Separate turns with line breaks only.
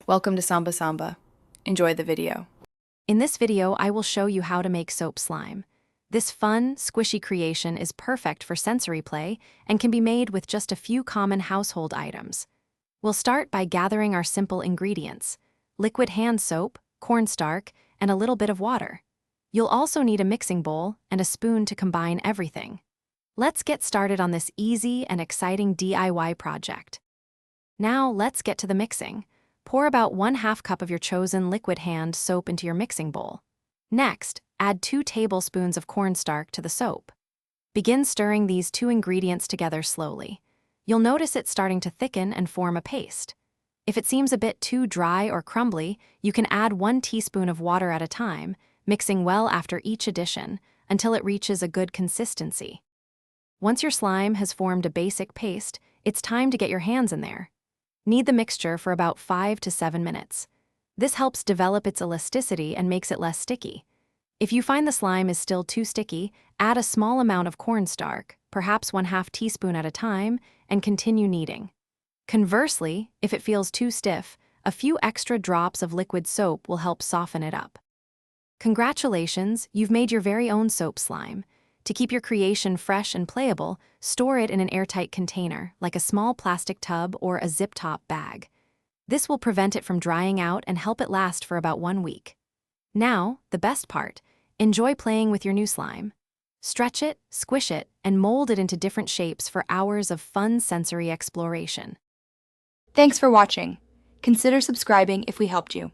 Welcome to Samba Samba. Enjoy the video.
In this video, I will show you how to make soap slime. This fun, squishy creation is perfect for sensory play and can be made with just a few common household items. We'll start by gathering our simple ingredients: liquid hand soap, cornstarch, and a little bit of water. You'll also need a mixing bowl and a spoon to combine everything. Let's get started on this easy and exciting DIY project. Now let's get to the mixing. Pour about 1/2 cup of your chosen liquid hand soap into your mixing bowl. Next, add 2 tablespoons of cornstarch to the soap. Begin stirring these 2 ingredients together slowly. You'll notice it starting to thicken and form a paste. If it seems a bit too dry or crumbly, you can add 1 teaspoon of water at a time, mixing well after each addition until it reaches a good consistency. Once your slime has formed a basic paste, it's time to get your hands in there. Knead the mixture for about 5 to 7 minutes. This helps develop its elasticity and makes it less sticky. If you find the slime is still too sticky, add a small amount of cornstarch, perhaps 1/2 teaspoon at a time, and continue kneading. Conversely, if it feels too stiff, a few extra drops of liquid soap will help soften it up. Congratulations, you've made your very own soap slime. To keep your creation fresh and playable, store it in an airtight container, like a small plastic tub or a zip-top bag. This will prevent it from drying out and help it last for about 1 week. Now, the best part: enjoy playing with your new slime. Stretch it, squish it, and mold it into different shapes for hours of fun sensory exploration.
Thanks for watching. Consider subscribing if we helped you.